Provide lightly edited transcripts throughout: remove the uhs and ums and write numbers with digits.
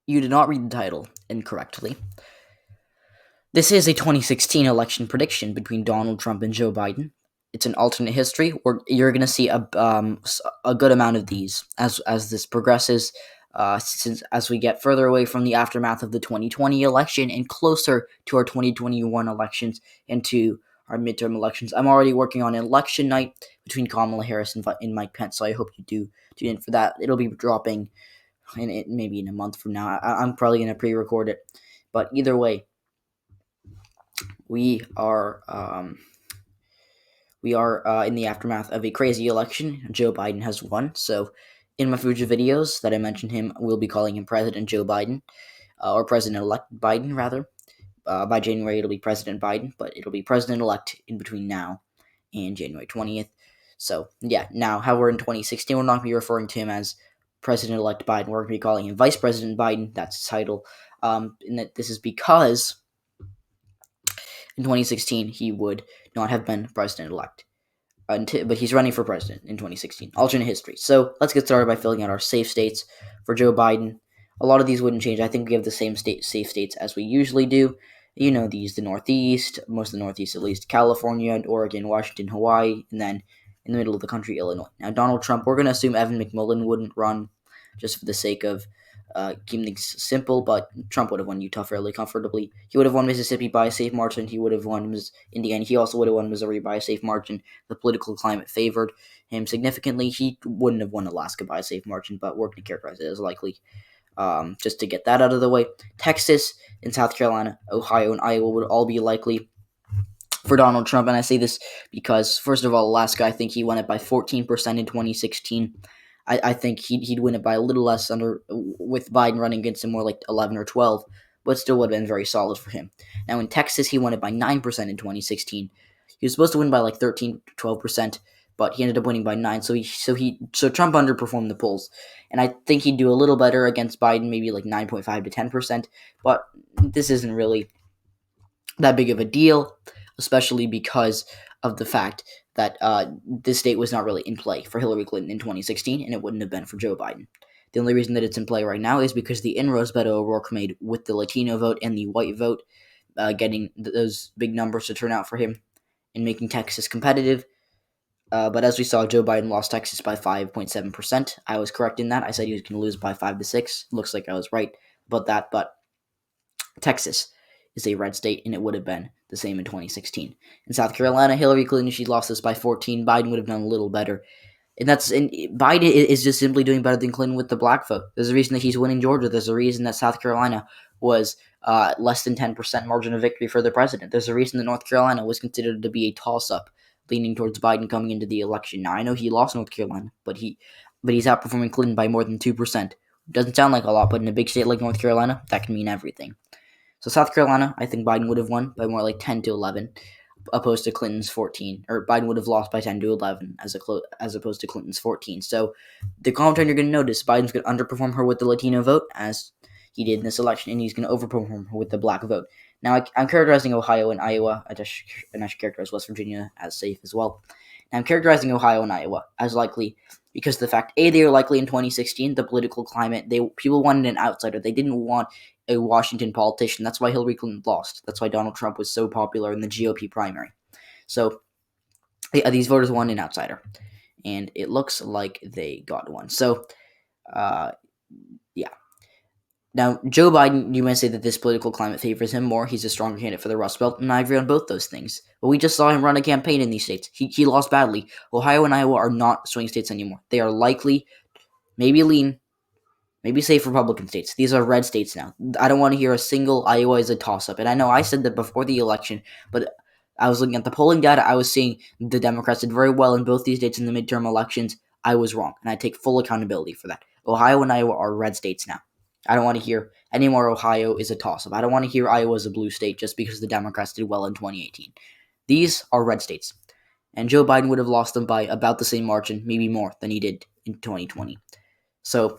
You did not read the title incorrectly. This is a 2016 election prediction between Donald Trump and Joe Biden. It's an alternate history where you're going to see a good amount of these as this progresses. Since as we get further away from the aftermath of the 2020 election and closer to our 2021 elections and to our midterm elections, I'm already working on an election night between Kamala Harris and Mike Pence. So I hope you do tune in for that. It'll be dropping maybe in a month from now. I'm probably going to pre-record it, but either way, we are in the aftermath of a crazy election. Joe Biden has won. So in my future videos that I mentioned him, we'll be calling him President Joe Biden, or President-elect Biden, rather. By January, it'll be President Biden, but it'll be President-elect in between now and January 20th. So, yeah, now, how we're in 2016, we're not going to be referring to him as President-elect Biden. We're going to be calling him Vice President Biden. That's his title. And that this is because in 2016, he would not have been President-elect. But he's running for president in 2016. Alternate history. So let's get started by filling out our safe states for Joe Biden. A lot of these wouldn't change. I think we have the same safe states as we usually do. You know these, the Northeast, most of the Northeast at least, California, Oregon, Washington, Hawaii, and then in the middle of the country, Illinois. Now, Donald Trump, we're going to assume Evan McMullin wouldn't run just for the sake of keeping things simple, but Trump would have won Utah fairly comfortably. He would have won Mississippi by a safe margin. He would have won Indiana. He also would have won Missouri by a safe margin. The political climate favored him significantly. He wouldn't have won Alaska by a safe margin, but we're going to characterize it as likely. Just to get that out of the way, Texas and South Carolina, Ohio, and Iowa would all be likely for Donald Trump, and I say this because, first of all, Alaska, I think he won it by 14% in 2016. I think he'd win it by a little less with Biden running against him more like 11 or 12, but still would have been very solid for him. Now in Texas, he won it by 9% in 2016. He was supposed to win by like 13 to 12%, but he ended up winning by 9. So Trump underperformed the polls, and I think he'd do a little better against Biden, maybe like 9.5 to 10%. But this isn't really that big of a deal, especially because of the fact that this state was not really in play for Hillary Clinton in 2016, and it wouldn't have been for Joe Biden. The only reason that it's in play right now is because the inroads Beto O'Rourke made with the Latino vote and the white vote, getting those big numbers to turn out for him and making Texas competitive. But as we saw, Joe Biden lost Texas by 5.7%. I was correct in that. I said he was going to lose by 5 to 6. Looks like I was right about that, but Texas is a red state, and it would have been the same in 2016. In South Carolina, Hillary Clinton, she lost this by 14. Biden would have done a little better. And Biden is just simply doing better than Clinton with the black vote. There's a reason that he's winning Georgia. There's a reason that South Carolina was less than 10% margin of victory for the president. There's a reason that North Carolina was considered to be a toss-up, leaning towards Biden coming into the election. Now, I know he lost North Carolina, but he's outperforming Clinton by more than 2%. Doesn't sound like a lot, but in a big state like North Carolina, that can mean everything. So South Carolina, I think Biden would have won by more like 10 to 11, opposed to Clinton's 14. Or Biden would have lost by 10 to 11 as opposed to Clinton's 14. So the common trend you're going to notice, Biden's going to underperform her with the Latino vote, as he did in this election, and he's going to overperform her with the black vote. Now, I'm characterizing Ohio and Iowa, and I should characterize West Virginia as safe as well. Now, I'm characterizing Ohio and Iowa as likely because the fact, A, they are likely in 2016, the political climate, people wanted an outsider. They didn't want a Washington politician. That's why Hillary Clinton lost. That's why Donald Trump was so popular in the GOP primary. So these voters want an outsider, and it looks like they got one. So, yeah. Now, Joe Biden, you might say that this political climate favors him more. He's a stronger candidate for the Rust Belt, and I agree on both those things. But we just saw him run a campaign in these states. He lost badly. Ohio and Iowa are not swing states anymore. They are likely, maybe safe Republican states. These are red states now. I don't want to hear a single Iowa is a toss-up. And I know I said that before the election, but I was looking at the polling data. I was seeing the Democrats did very well in both these states in the midterm elections. I was wrong, and I take full accountability for that. Ohio and Iowa are red states now. I don't want to hear anymore Ohio is a toss-up. I don't want to hear Iowa is a blue state just because the Democrats did well in 2018. These are red states, and Joe Biden would have lost them by about the same margin, maybe more, than he did in 2020. So,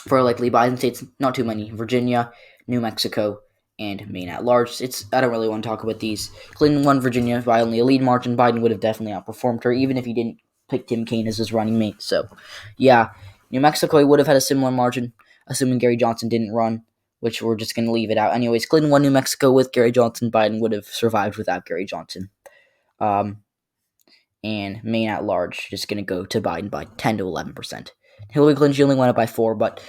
for likely Biden states, not too many. Virginia, New Mexico, and Maine at large. I don't really want to talk about these. Clinton won Virginia by only a lead margin. Biden would have definitely outperformed her, even if he didn't pick Tim Kaine as his running mate. So, yeah, New Mexico would have had a similar margin. assuming Gary Johnson didn't run, which we're just going to leave it out. Anyways, Clinton won New Mexico with Gary Johnson. Biden would have survived without Gary Johnson. And Maine at large just going to go to Biden by 10 to 11%. Hillary Clinton, she only won it by 4, but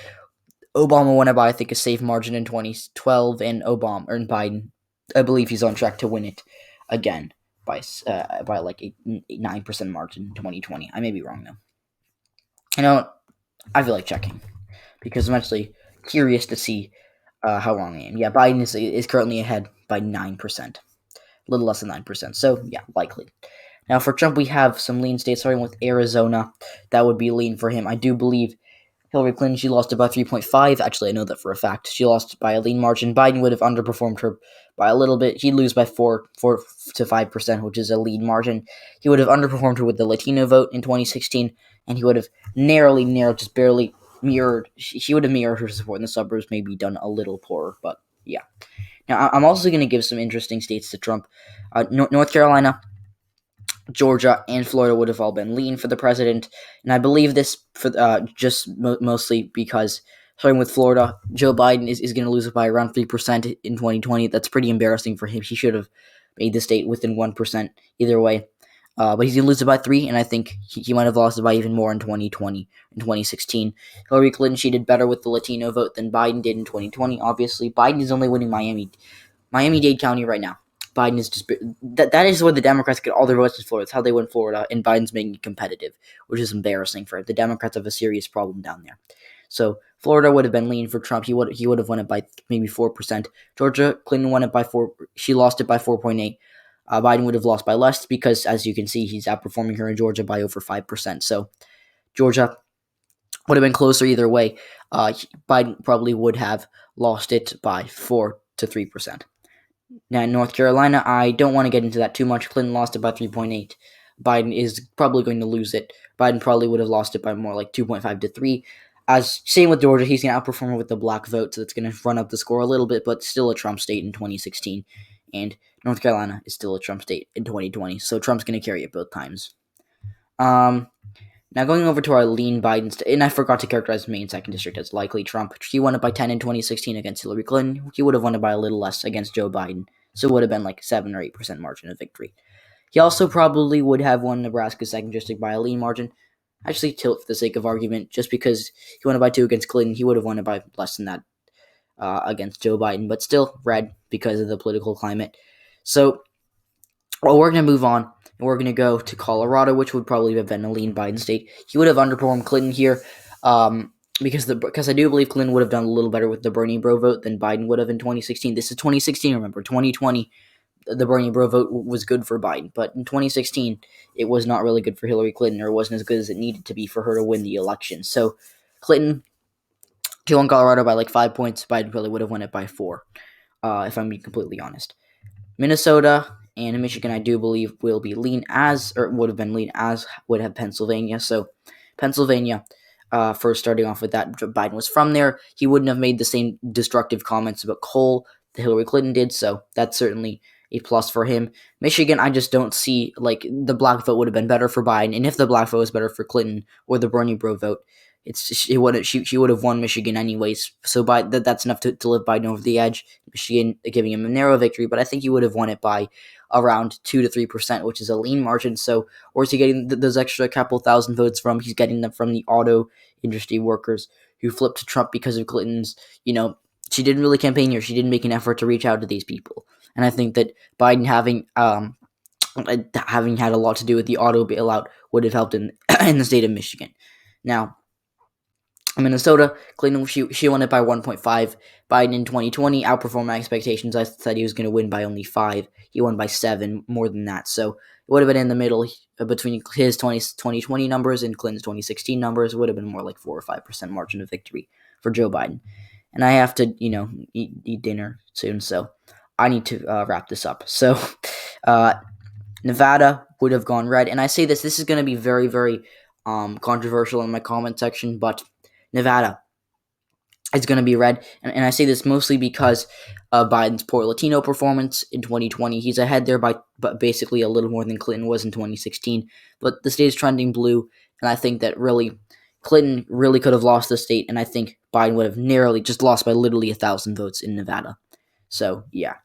Obama won it by, I think, a safe margin in 2012, and Biden, I believe he's on track to win it again by like a 9% margin in 2020. I may be wrong, though. I feel like checking, because I'm actually curious to see how wrong I am. Yeah, Biden is currently ahead by 9%. A little less than 9%. So, yeah, likely. Now, for Trump, we have some lean states, starting with Arizona. That would be lean for him. I do believe Hillary Clinton, she lost it by 3.5. Actually, I know that for a fact. She lost by a lean margin. Biden would have underperformed her by a little bit. He'd lose by 4 to 5%, which is a lean margin. He would have underperformed her with the Latino vote in 2016, and he would have narrowly, just barely mirrored. He would have mirrored her support in the suburbs, maybe done a little poorer, but yeah. Now, I'm also going to give some interesting states to Trump. North Carolina, Georgia, and Florida would have all been lean for the president, and I believe this for mostly because, starting with Florida, Joe Biden is going to lose it by around 3% in 2020. That's pretty embarrassing for him. He should have made the state within 1% either way, but he's going to lose it by 3, and I think he might have lost it by even more in 2020. In 2016, Hillary Clinton, she did better with the Latino vote than Biden did in 2020. Obviously, Biden is only winning Miami-Dade County right now. Biden is just that is where the Democrats get all their votes in Florida. That's how they win Florida, and Biden's making it competitive, which is embarrassing for it. The Democrats have a serious problem down there. So Florida would have been lean for Trump. He would have won it by maybe 4%. Georgia, Clinton won it by 4. She lost it by 4.8. Biden would have lost by less because, as you can see, he's outperforming her in Georgia by over 5%. So Georgia would have been closer either way. Biden probably would have lost it by 4 to 3%. Now, in North Carolina, I don't want to get into that too much. Clinton lost it by 3.8. Biden is probably going to lose it. Biden probably would have lost it by more like 2.5 to 3. Same with Georgia, he's going to outperform her with the black vote, so that's going to run up the score a little bit, but still a Trump state in 2016. And North Carolina is still a Trump state in 2020, so Trump's going to carry it both times. Now, going over to our lean Biden state, and I forgot to characterize Maine 2nd District as likely Trump. He won it by 10 in 2016 against Hillary Clinton. He would have won it by a little less against Joe Biden, so it would have been like 7 or 8% margin of victory. He also probably would have won Nebraska's 2nd District by a lean margin. Actually, tilt for the sake of argument, just because he won it by 2 against Clinton, he would have won it by less than that against Joe Biden, but still red because of the political climate. So, we're going to move on. And we're going to go to Colorado, which would probably have been a lean Biden state. He would have underperformed Clinton here because I do believe Clinton would have done a little better with the Bernie bro vote than Biden would have in 2016. This is 2016, remember. 2020, the Bernie bro vote was good for Biden. But in 2016, it was not really good for Hillary Clinton, or it wasn't as good as it needed to be for her to win the election. So Clinton, she won Colorado by like 5 points. Biden probably would have won it by 4, if I'm being completely honest. Minnesota and Michigan, I do believe, will be lean as, or would have been lean as, would have Pennsylvania. So, Pennsylvania, first starting off with that, Biden was from there. He wouldn't have made the same destructive comments about coal that Hillary Clinton did, so that's certainly a plus for him. Michigan, I just don't see, like, the black vote would have been better for Biden, and if the black vote was better for Clinton, or the Bernie bro vote, she would have won Michigan anyways, so that's enough to lift Biden over the edge. Michigan giving him a narrow victory, but I think he would have won it by around 2 to 3%, which is a lean margin. So, where's he getting those extra couple thousand votes from? He's getting them from the auto industry workers who flipped to Trump because of Clinton's, she didn't really campaign here. She didn't make an effort to reach out to these people. And I think that Biden having had a lot to do with the auto bailout would have helped in the state of Michigan. Now, Minnesota, Clinton, she won it by 1.5. Biden in 2020 outperformed my expectations. I thought he was going to win by only 5. He won by 7, more than that. So it would have been in the middle between his 2020 numbers and Clinton's 2016 numbers. It would have been more like 4 or 5% margin of victory for Joe Biden. And I have to, eat dinner soon, so I need to wrap this up. So Nevada would have gone red. And I say this is going to be very, very controversial in my comment section, but Nevada is going to be red, and I say this mostly because of Biden's poor Latino performance in 2020. He's ahead there by basically a little more than Clinton was in 2016, but the state is trending blue, and I think that really Clinton really could have lost the state, and I think Biden would have narrowly just lost by literally 1,000 votes in Nevada. So, yeah.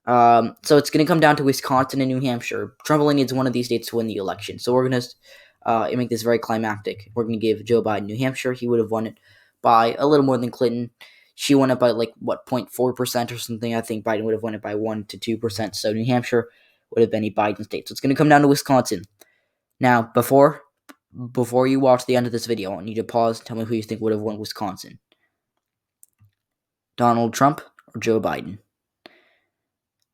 So it's going to come down to Wisconsin and New Hampshire. Trump only needs one of these states to win the election. So we're going to make this very climactic. We're going to give Joe Biden New Hampshire. He would have won it by a little more than Clinton. She won it by 0.4% or something. I think Biden would have won it by 1 to 2%. So New Hampshire would have been a Biden state. So it's going to come down to Wisconsin. Now, before you watch the end of this video, I want you to pause and tell me who you think would have won Wisconsin. Donald Trump or Joe Biden?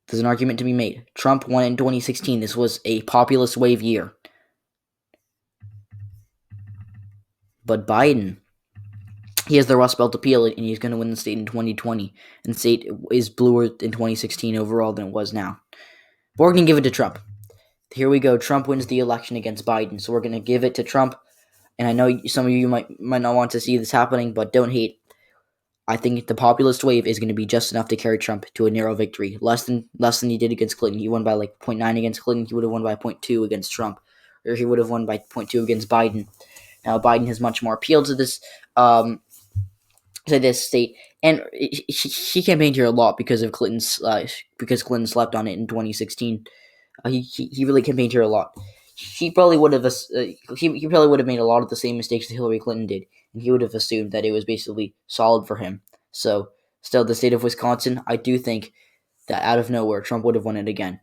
There's an argument to be made. Trump won in 2016. This was a populist wave year. But Biden, he has the Rust Belt appeal, and he's going to win the state in 2020. And the state is bluer in 2016 overall than it was now. But we're going to give it to Trump. Here we go. Trump wins the election against Biden. So we're going to give it to Trump. And I know some of you might not want to see this happening, but don't hate. I think the populist wave is going to be just enough to carry Trump to a narrow victory. Less than he did against Clinton. He won by 0.9 against Clinton. He would have won by 0.2 against Trump. Or he would have won by 0.2 against Biden. Now, Biden has much more appeal to this state. And he campaigned here a lot because of because Clinton slept on it in 2016. He really campaigned here a lot. He probably would have made a lot of the same mistakes that Hillary Clinton did, and he would have assumed that it was basically solid for him. So, still, the state of Wisconsin, I do think that out of nowhere, Trump would have won it again,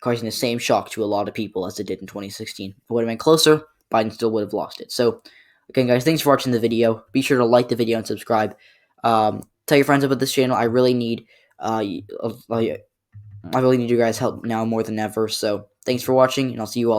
causing the same shock to a lot of people as it did in 2016. It would have been closer. Biden still would have lost it. So, again, guys, thanks for watching the video. Be sure to like the video and subscribe. Tell your friends about this channel. I really need you guys' help now more than ever. So, thanks for watching, and I'll see you all.